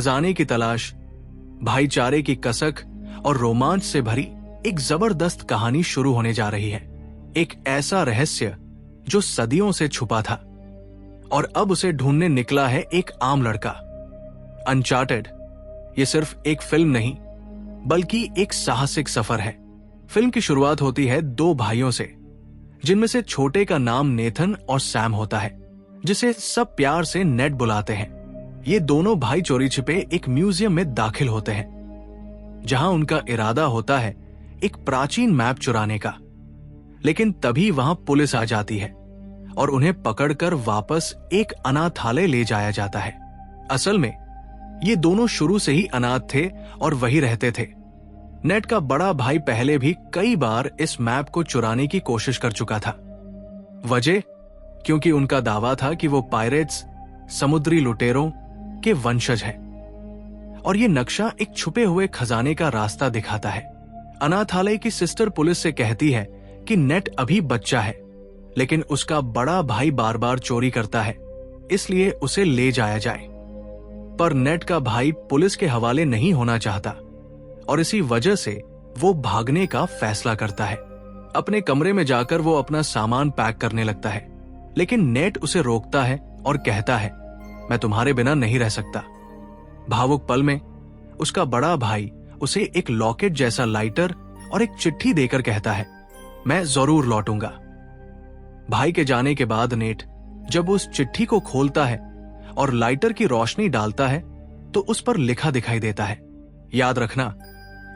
खजाने की तलाश, भाईचारे की कसक और रोमांच से भरी एक जबरदस्त कहानी शुरू होने जा रही है। एक ऐसा रहस्य जो सदियों से छुपा था और अब उसे ढूंढने निकला है एक आम लड़का। अनचार्टेड ये सिर्फ एक फिल्म नहीं बल्कि एक साहसिक सफर है। फिल्म की शुरुआत होती है दो भाइयों से, जिनमें से छोटे का नाम नेथन और सैम होता है, जिसे सब प्यार से नेट बुलाते हैं। ये दोनों भाई चोरी छिपे एक म्यूजियम में दाखिल होते हैं, जहां उनका इरादा होता है एक प्राचीन मैप चुराने का। लेकिन तभी वहां पुलिस आ जाती है और उन्हें पकड़कर वापस एक अनाथालय ले जाया जाता है। असल में ये दोनों शुरू से ही अनाथ थे और वहीं रहते थे। नेट का बड़ा भाई पहले भी कई बार इस मैप को चुराने की कोशिश कर चुका था। वजह क्योंकि उनका दावा था कि वो पायरेट्स, समुद्री लुटेरों के वंशज हैं और ये नक्शा एक छुपे हुए खजाने का रास्ता दिखाता है। अनाथालय की सिस्टर पुलिस से कहती है कि नेट अभी बच्चा है, लेकिन उसका बड़ा भाई बार बार चोरी करता है, इसलिए उसे ले जाया जाए। पर नेट का भाई पुलिस के हवाले नहीं होना चाहता और इसी वजह से वो भागने का फैसला करता है। अपने कमरे में जाकर वो अपना सामान पैक करने लगता है, लेकिन नेट उसे रोकता है और कहता है, मैं तुम्हारे बिना नहीं रह सकता। भावुक पल में उसका बड़ा भाई उसे एक लॉकेट जैसा लाइटर और एक चिट्ठी देकर कहता है, मैं जरूर लौटूंगा। भाई के जाने के बाद नेट जब उस चिट्ठी को खोलता है और लाइटर की रोशनी डालता है तो उस पर लिखा दिखाई देता है, याद रखना,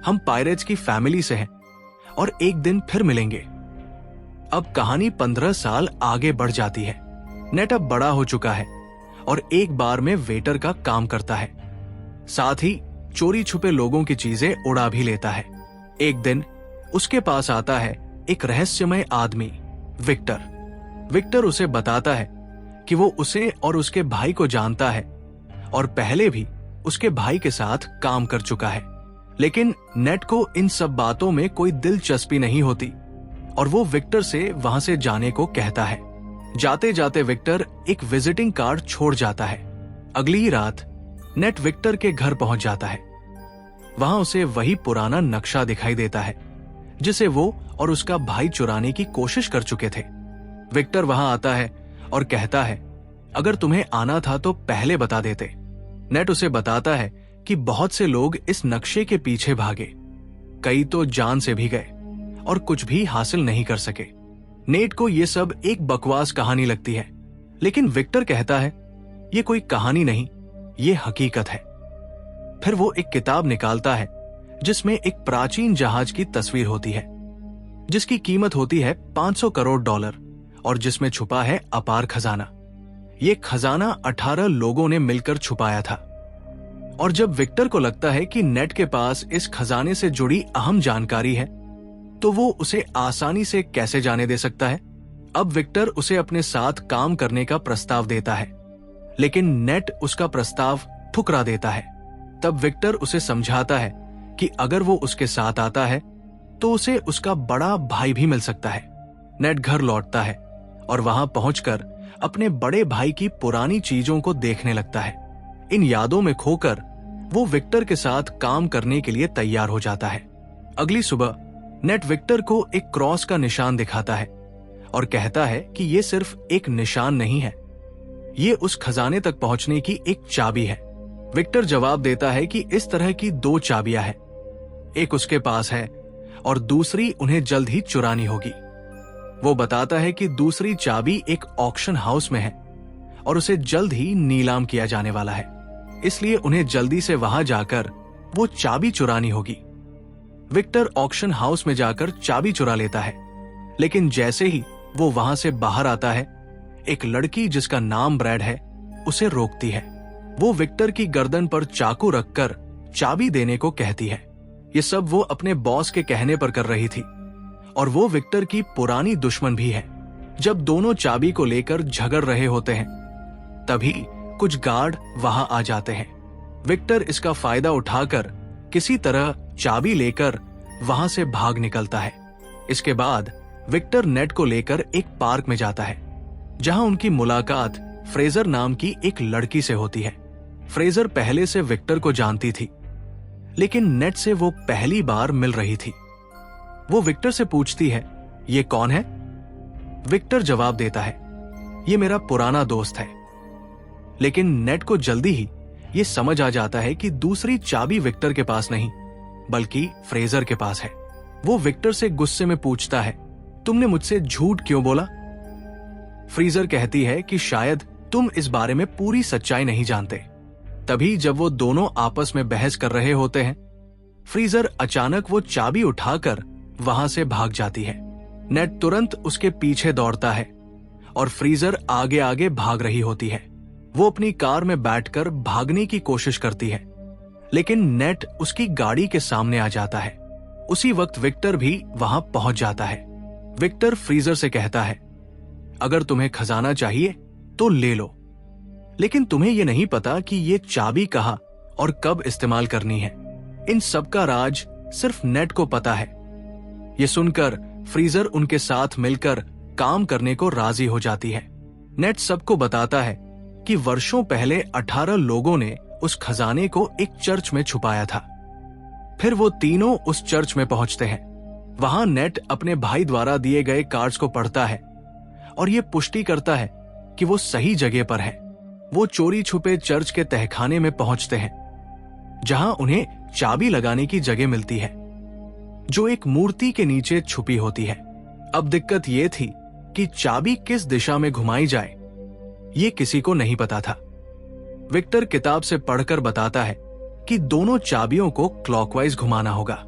हम पायरेट्स की फैमिली से हैं और एक दिन फिर मिलेंगे। अब कहानी 15 साल आगे बढ़ जाती है। नेट अब बड़ा हो चुका है और एक बार में वेटर का काम करता है, साथ ही चोरी छुपे लोगों की चीजें उड़ा भी लेता है। एक दिन उसके पास आता है एक रहस्यमय आदमी, विक्टर। विक्टर उसे बताता है कि वो उसे और उसके भाई को जानता है और पहले भी उसके भाई के साथ काम कर चुका है। लेकिन नेट को इन सब बातों में कोई दिलचस्पी नहीं होती और वो विक्टर से वहां से जाने को कहता है। जाते जाते विक्टर एक विजिटिंग कार्ड छोड़ जाता है। अगली ही रात नेट विक्टर के घर पहुंच जाता है। वहां उसे वही पुराना नक्शा दिखाई देता है जिसे वो और उसका भाई चुराने की कोशिश कर चुके थे। विक्टर वहां आता है और कहता है, अगर तुम्हें आना था तो पहले बता देते। नेट उसे बताता है कि बहुत से लोग इस नक्शे के पीछे भागे, कई तो जान से भी गए और कुछ भी हासिल नहीं कर सके। नेट को यह सब एक बकवास कहानी लगती है, लेकिन विक्टर कहता है, ये कोई कहानी नहीं, ये हकीकत है। फिर वो एक किताब निकालता है जिसमें एक प्राचीन जहाज की तस्वीर होती है, जिसकी कीमत होती है $500 करोड़ और जिसमें छुपा है अपार खजाना। ये खजाना 18 लोगों ने मिलकर छुपाया था। और जब विक्टर को लगता है कि नेट के पास इस खजाने से जुड़ी अहम जानकारी है, तो वो उसे आसानी से कैसे जाने दे सकता है। अब विक्टर उसे अपने साथ काम करने का प्रस्ताव देता है, लेकिन नेट उसका प्रस्ताव ठुकरा देता है। तब विक्टर उसे समझाता है कि अगर वो उसके साथ आता है तो उसे उसका बड़ा भाई भी मिल सकता है। नेट घर लौटता है और वहां पहुंचकर अपने बड़े भाई की पुरानी चीजों को देखने लगता है। इन यादों में खोकर वो विक्टर के साथ काम करने के लिए तैयार हो जाता है। अगली सुबह नेट विक्टर को एक क्रॉस का निशान दिखाता है और कहता है कि ये सिर्फ एक निशान नहीं है, ये उस खजाने तक पहुंचने की एक चाबी है। विक्टर जवाब देता है कि इस तरह की 2 चाबियां हैं, एक उसके पास है और दूसरी उन्हें जल्द ही चुरानी होगी। वो बताता है कि दूसरी चाबी एक ऑक्शन हाउस में है और उसे जल्द ही नीलाम किया जाने वाला है, इसलिए उन्हें जल्दी से वहां जाकर वो चाबी चुरानी होगी। विक्टर ऑक्शन हाउस में जाकर चाबी चुरा लेता है, लेकिन जैसे ही वो वहां से बाहर आता है, एक लड़की जिसका नाम ब्रैड है उसे रोकती है। वो विक्टर की गर्दन पर चाकू रखकर चाबी देने को कहती है। ये सब वो अपने बॉस के कहने पर कर रही थी और वो विक्टर की पुरानी दुश्मन भी है। जब दोनों चाबी को लेकर झगड़ रहे होते हैं, तभी कुछ गार्ड वहां आ जाते हैं। विक्टर इसका फायदा उठाकर किसी तरह चाबी लेकर वहां से भाग निकलता है। इसके बाद विक्टर नेट को लेकर एक पार्क में जाता है, जहां उनकी मुलाकात फ्रेजर नाम की एक लड़की से होती है। फ्रेजर पहले से विक्टर को जानती थी, लेकिन नेट से वो पहली बार मिल रही थी। वो विक्टर से पूछती है, ये कौन है? विक्टर जवाब देता है, ये मेरा पुराना दोस्त है। लेकिन नेट को जल्दी ही ये समझ आ जाता है कि दूसरी चाबी विक्टर के पास नहीं, बल्कि फ्रेजर के पास है। वो विक्टर से गुस्से में पूछता है, तुमने मुझसे झूठ क्यों बोला? फ्रेजर कहती है कि शायद तुम इस बारे में पूरी सच्चाई नहीं जानते। तभी जब वो दोनों आपस में बहस कर रहे होते हैं, फ्रेजर अचानक वो चाबी उठाकर वहां से भाग जाती है। नेट तुरंत उसके पीछे दौड़ता है और फ्रेजर आगे आगे भाग रही होती है। वो अपनी कार में बैठकर भागने की कोशिश करती है, लेकिन नेट उसकी गाड़ी के सामने आ जाता है। उसी वक्त विक्टर भी वहां पहुंच जाता है। विक्टर फ्रेजर से कहता है, अगर तुम्हें खजाना चाहिए तो ले लो, लेकिन तुम्हें यह नहीं पता कि ये चाबी कहाँ और कब इस्तेमाल करनी है। इन सब का राज सिर्फ नेट को पता है। ये सुनकर फ्रेजर उनके साथ मिलकर काम करने को राजी हो जाती है। नेट सबको बताता है कि वर्षों पहले 18 लोगों ने उस खजाने को एक चर्च में छुपाया था। फिर वो तीनों उस चर्च में पहुंचते हैं। वहां नेट अपने भाई द्वारा दिए गए कार्ड्स को पढ़ता है और ये पुष्टि करता है कि वो सही जगह पर है। वो चोरी छुपे चर्च के तहखाने में पहुंचते हैं, जहां उन्हें चाबी लगाने की जगह मिलती है, जो एक मूर्ति के नीचे छुपी होती है। अब दिक्कत ये थी कि चाबी किस दिशा में घुमाई जाए, ये किसी को नहीं पता था। विक्टर किताब से पढ़कर बताता है कि दोनों चाबियों को क्लॉकवाइज घुमाना होगा।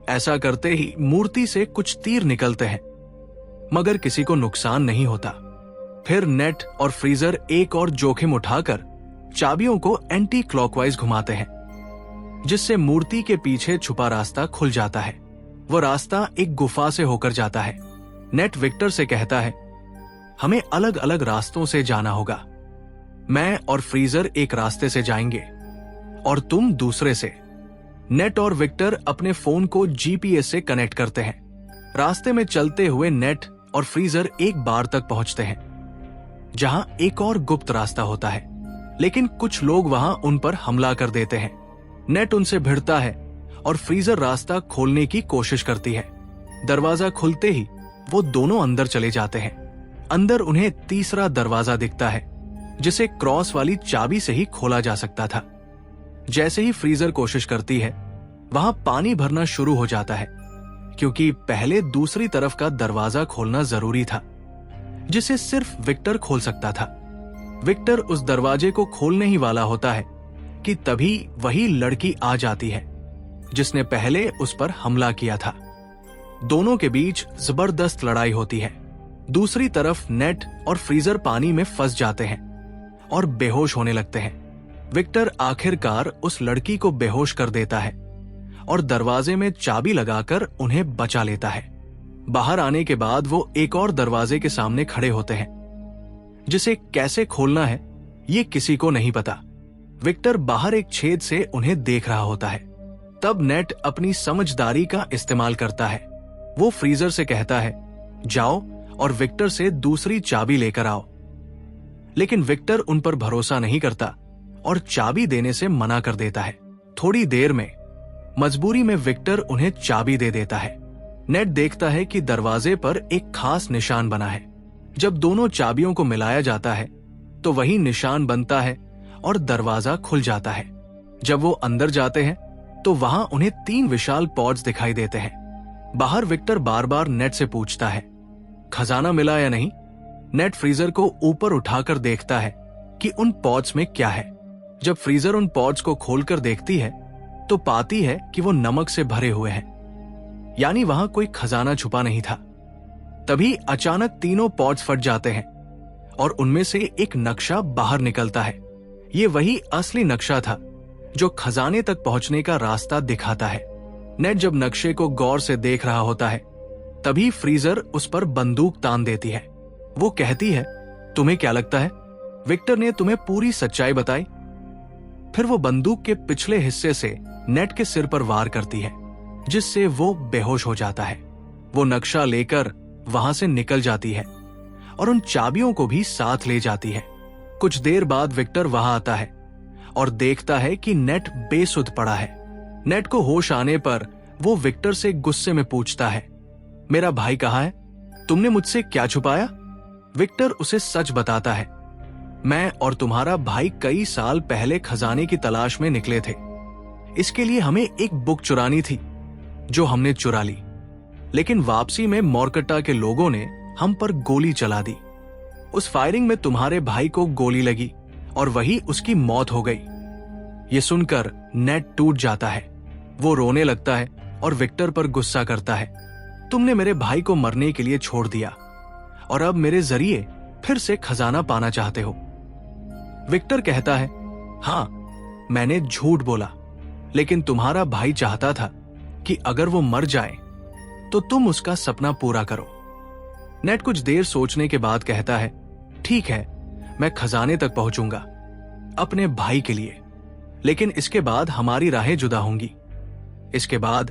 ऐसा करते ही मूर्ति से कुछ तीर निकलते हैं, मगर किसी को नुकसान नहीं होता। फिर नेट और फ्रेजर एक और जोखिम उठाकर चाबियों को एंटी क्लॉकवाइज घुमाते हैं, जिससे मूर्ति के पीछे छुपा रास्ता खुल जाता है। वो रास्ता एक गुफा से होकर जाता है। नेट विक्टर से कहता है, हमें अलग अलग रास्तों से जाना होगा। मैं और फ्रेजर एक रास्ते से जाएंगे और तुम दूसरे से। नेट और विक्टर अपने फोन को जीपीएस से कनेक्ट करते हैं। रास्ते में चलते हुए नेट और फ्रेजर एक बार तक पहुंचते हैं, जहां एक और गुप्त रास्ता होता है, लेकिन कुछ लोग वहां उन पर हमला कर देते हैं। नेट उनसे भिड़ता है और फ्रेजर रास्ता खोलने की कोशिश करती है। दरवाजा खुलते ही वो दोनों अंदर चले जाते हैं। अंदर उन्हें तीसरा दरवाजा दिखता है, जिसे क्रॉस वाली चाबी से ही खोला जा सकता था। जैसे ही फ्रेजर कोशिश करती है, वहां पानी भरना शुरू हो जाता है, क्योंकि पहले दूसरी तरफ का दरवाजा खोलना जरूरी था, जिसे सिर्फ विक्टर खोल सकता था। विक्टर उस दरवाजे को खोलने ही वाला होता है कि तभी वही लड़की आ जाती है, जिसने पहले उस पर हमला किया था। दोनों के बीच जबरदस्त लड़ाई होती है। दूसरी तरफ नेट और फ्रेजर पानी में फंस जाते हैं और बेहोश होने लगते हैं। विक्टर आखिरकार उस लड़की को बेहोश कर देता है और दरवाजे में चाबी लगाकर उन्हें बचा लेता है। बाहर आने के बाद वो एक और दरवाजे के सामने खड़े होते हैं, जिसे कैसे खोलना है ये किसी को नहीं पता। विक्टर बाहर एक छेद से उन्हें देख रहा होता है। तब नेट अपनी समझदारी का इस्तेमाल करता है। वो फ्रेजर से कहता है, जाओ और विक्टर से दूसरी चाबी लेकर आओ। लेकिन विक्टर उन पर भरोसा नहीं करता और चाबी देने से मना कर देता है। थोड़ी देर में मजबूरी में विक्टर उन्हें चाबी दे देता है। नेट देखता है कि दरवाजे पर एक खास निशान बना है। जब दोनों चाबियों को मिलाया जाता है तो वही निशान बनता है और दरवाजा खुल जाता है। जब वो अंदर जाते हैं तो वहां उन्हें 3 विशाल पॉड्स दिखाई देते हैं। बाहर विक्टर बार बार नेट से पूछता है, खजाना मिला या नहीं? नेट फ्रेजर को ऊपर उठाकर देखता है कि उन पॉड्स में क्या है। जब फ्रेजर उन पॉड्स को खोलकर देखती है तो पाती है कि वो नमक से भरे हुए हैं, यानी वहां कोई खजाना छुपा नहीं था। तभी अचानक तीनों पॉड्स फट जाते हैं और उनमें से एक नक्शा बाहर निकलता है। ये वही असली नक्शा था जो खजाने तक पहुंचने का रास्ता दिखाता है। नेट जब नक्शे को गौर से देख रहा होता है, तभी फ्रेजर उस पर बंदूक तान देती है। वो कहती है, तुम्हें क्या लगता है विक्टर ने तुम्हें पूरी सच्चाई बताई? फिर वो बंदूक के पिछले हिस्से से नेट के सिर पर वार करती है, जिससे वो बेहोश हो जाता है। वो नक्शा लेकर वहां से निकल जाती है और उन चाबियों को भी साथ ले जाती है। कुछ देर बाद विक्टर वहां आता है और देखता है कि नेट बेसुध पड़ा है। नेट को होश आने पर वो विक्टर से गुस्से में पूछता है, मेरा भाई कहाँ है? तुमने मुझसे क्या छुपाया? विक्टर उसे सच बताता है, मैं और तुम्हारा भाई कई साल पहले खजाने की तलाश में निकले थे। इसके लिए हमें एक बुक चुरानी थी जो हमने चुरा ली, लेकिन वापसी में मोरकट्टा के लोगों ने हम पर गोली चला दी। उस फायरिंग में तुम्हारे भाई को गोली लगी और वही उसकी मौत हो गई। ये सुनकर नेट टूट जाता है। वो रोने लगता है और विक्टर पर गुस्सा करता है, तुमने मेरे भाई को मरने के लिए छोड़ दिया और अब मेरे जरिए फिर से खजाना पाना चाहते हो। विक्टर कहता है, हाँ, मैंने झूठ बोला, लेकिन तुम्हारा भाई चाहता था कि अगर वो मर जाए तो तुम उसका सपना पूरा करो। नेट कुछ देर सोचने के बाद कहता है, ठीक है, मैं खजाने तक पहुंचूंगा अपने भाई के लिए, लेकिन इसके बाद हमारी राहें जुदा होंगी। इसके बाद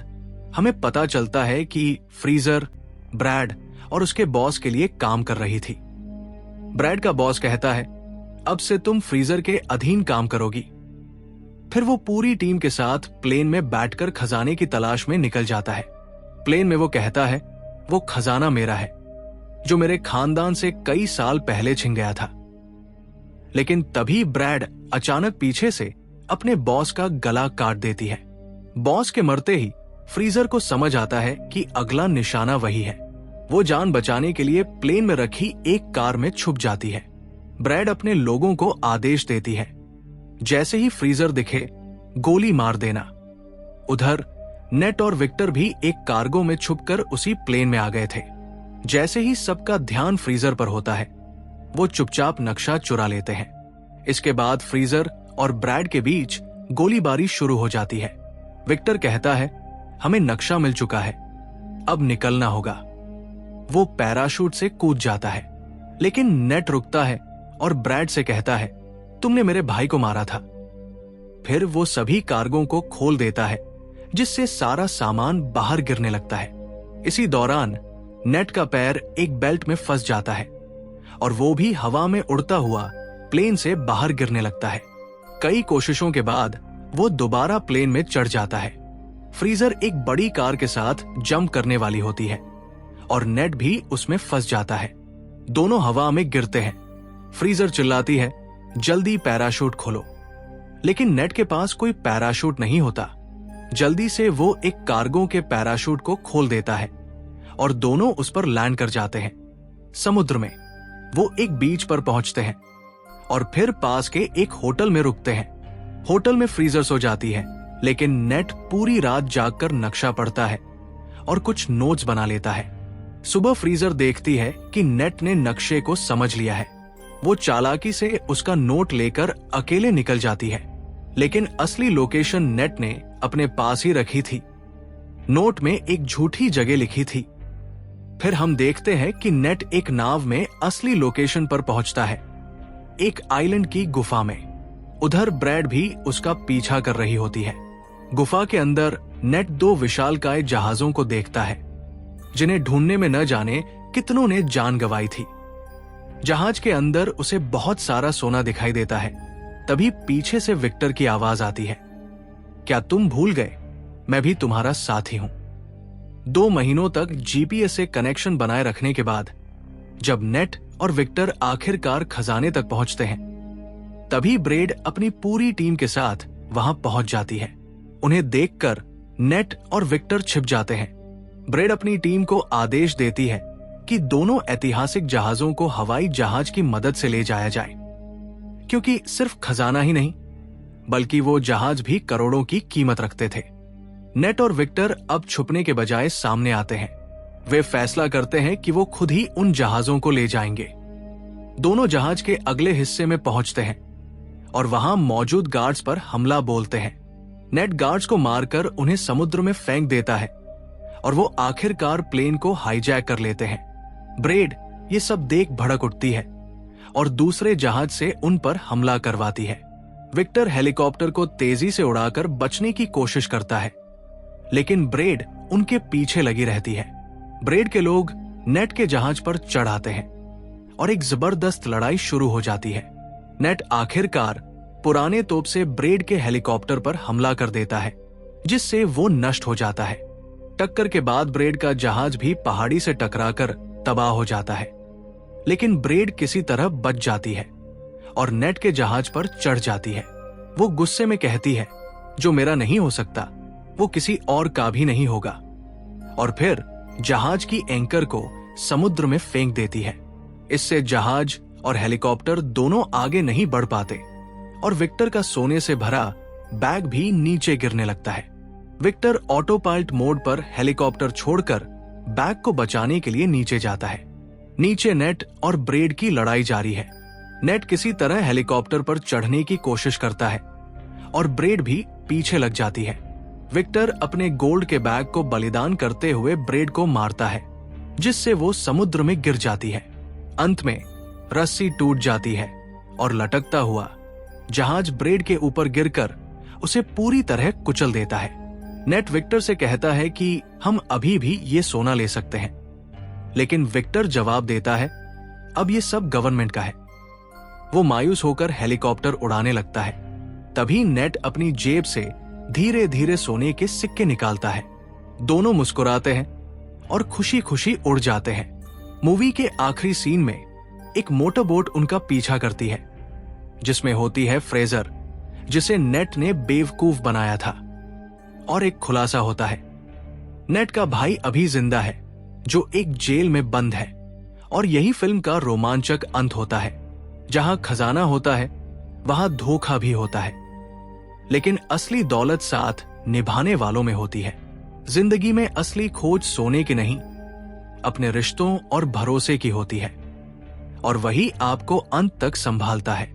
हमें पता चलता है कि फ्रीजर ब्रैड और उसके बॉस के लिए काम कर रही थी। ब्रैड का बॉस कहता है, अब से तुम फ्रीजर के अधीन काम करोगी। फिर वो पूरी टीम के साथ प्लेन में बैठकर खजाने की तलाश में निकल जाता है। प्लेन में वो कहता है, वो खजाना मेरा है जो मेरे खानदान से कई साल पहले छिन गया था। लेकिन तभी ब्रैड अचानक पीछे से अपने बॉस का गला काट देती है। बॉस के मरते ही फ्रीजर को समझ आता है कि अगला निशाना वही है। वो जान बचाने के लिए प्लेन में रखी एक कार में छुप जाती है। ब्रैड अपने लोगों को आदेश देती है, जैसे ही फ्रीजर दिखे गोली मार देना। उधर नेट और विक्टर भी एक कार्गो में छुपकर उसी प्लेन में आ गए थे। जैसे ही सबका ध्यान फ्रीजर पर होता है, वो चुपचाप नक्शा चुरा लेते हैं। इसके बाद फ्रीजर और ब्रैड के बीच गोलीबारी शुरू हो जाती है। विक्टर कहता है, हमें नक्शा मिल चुका है, अब निकलना होगा। वो पैराशूट से कूद जाता है, लेकिन नेट रुकता है और ब्रैड से कहता है, तुमने मेरे भाई को मारा था। फिर वो सभी कार्गों को खोल देता है, जिससे सारा सामान बाहर गिरने लगता है। इसी दौरान नेट का पैर एक बेल्ट में फंस जाता है और वो भी हवा में उड़ता हुआ प्लेन से बाहर गिरने लगता है। कई कोशिशों के बाद वो दोबारा प्लेन में चढ़ जाता है। फ्रीजर एक बड़ी कार के साथ जंप करने वाली होती है और नेट भी उसमें फंस जाता है। दोनों हवा में गिरते हैं। फ्रीजर चिल्लाती है, जल्दी पैराशूट खोलो, लेकिन नेट के पास कोई पैराशूट नहीं होता। जल्दी से वो एक कार्गो के पैराशूट को खोल देता है और दोनों उस पर लैंड कर जाते हैं। समुद्र में वो एक बीच पर पहुंचते हैं और फिर पास के एक होटल में रुकते हैं। होटल में फ्रीजर सो जाती है, लेकिन नेट पूरी रात जागकर नक्शा पढ़ता है और कुछ नोट्स बना लेता है। सुबह फ्रीजर देखती है कि नेट ने नक्शे को समझ लिया है। वो चालाकी से उसका नोट लेकर अकेले निकल जाती है, लेकिन असली लोकेशन नेट ने अपने पास ही रखी थी। नोट में एक झूठी जगह लिखी थी। फिर हम देखते हैं कि नेट एक नाव में असली लोकेशन पर पहुंचता है, एक आइलैंड की गुफा में। उधर ब्रैड भी उसका पीछा कर रही होती है। गुफा के अंदर नेट दो विशालकाय जहाजों को देखता है, जिन्हें ढूंढने में न जाने कितनों ने जान गंवाई थी। जहाज के अंदर उसे बहुत सारा सोना दिखाई देता है। तभी पीछे से विक्टर की आवाज आती है, क्या तुम भूल गए, मैं भी तुम्हारा साथी हूं। 2 महीनों तक जीपीएस से कनेक्शन बनाए रखने के बाद जब नेट और विक्टर आखिरकार खजाने तक पहुंचते हैं, तभी ब्रेड अपनी पूरी टीम के साथ वहां पहुंच जाती है। उन्हें देखकर नेट और विक्टर छिप जाते हैं। ब्रेड अपनी टीम को आदेश देती है कि दोनों ऐतिहासिक जहाजों को हवाई जहाज की मदद से ले जाया जाए, क्योंकि सिर्फ खजाना ही नहीं बल्कि वो जहाज भी करोड़ों की कीमत रखते थे। नेट और विक्टर अब छुपने के बजाय सामने आते हैं। वे फैसला करते हैं कि वो खुद ही उन जहाजों को ले जाएंगे। दोनों जहाज के अगले हिस्से में पहुंचते हैं और वहां मौजूद गार्ड्स पर हमला बोलते हैं। नेट गार्ड्स को मारकर उन्हें समुद्र में फेंक देता है और वो आखिरकार प्लेन को हाईजैक कर लेते हैं। ब्रेड ये सब देख भड़क उठती है और दूसरे जहाज से उन पर हमला करवाती है। विक्टर हेलीकॉप्टर को तेजी से उड़ाकर बचने की कोशिश करता है, लेकिन ब्रेड उनके पीछे लगी रहती है। ब्रेड के लोग नेट के जहाज पर चढ़ आते हैं और एक जबरदस्त लड़ाई शुरू हो जाती है। नेट आखिरकार पुराने तोप से ब्रेड के हेलीकॉप्टर पर हमला कर देता है, जिससे वो नष्ट हो जाता है। टक्कर के बाद ब्रेड का जहाज भी पहाड़ी से टकराकर तबाह हो जाता है, लेकिन ब्रेड किसी तरह बच जाती है और नेट के जहाज पर चढ़ जाती है। वो गुस्से में कहती है, जो मेरा नहीं हो सकता वो किसी और का भी नहीं होगा, और फिर जहाज की एंकर को समुद्र में फेंक देती है। इससे जहाज और हेलीकॉप्टर दोनों आगे नहीं बढ़ पाते और विक्टर का सोने से भरा बैग भी नीचे गिरने लगता है। विक्टर ऑटो पायलट मोड पर हेलीकॉप्टर छोड़कर बैग को बचाने के लिए नीचे जाता है। नीचे नेट और ब्रेड की लड़ाई जारी है। नेट किसी तरह हेलीकॉप्टर पर चढ़ने की कोशिश करता है और ब्रेड भी पीछे लग जाती है। विक्टर अपने गोल्ड के बैग को बलिदान करते हुए ब्रेड को मारता है, जिससे वो समुद्र में गिर जाती है। अंत में रस्सी टूट जाती है और लटकता हुआ जहाज ब्रेड के ऊपर गिरकर उसे पूरी तरह कुचल देता है। नेट विक्टर से कहता है कि हम अभी भी ये सोना ले सकते हैं, लेकिन विक्टर जवाब देता है, अब ये सब गवर्नमेंट का है। वो मायूस होकर हेलीकॉप्टर उड़ाने लगता है। तभी नेट अपनी जेब से धीरे धीरे सोने के सिक्के निकालता है। दोनों मुस्कुराते हैं और खुशी खुशी उड़ जाते हैं। मूवी के आखिरी सीन में एक मोटर बोट उनका पीछा करती है, जिसमें होती है फ्रेजर, जिसे नेट ने बेवकूफ बनाया था। और एक खुलासा होता है, नेट का भाई अभी जिंदा है, जो एक जेल में बंद है। और यही फिल्म का रोमांचक अंत होता है। जहां खजाना होता है वहां धोखा भी होता है, लेकिन असली दौलत साथ निभाने वालों में होती है। जिंदगी में असली खोज सोने की नहीं, अपने रिश्तों और भरोसे की होती है, और वही आपको अंत तक संभालता है।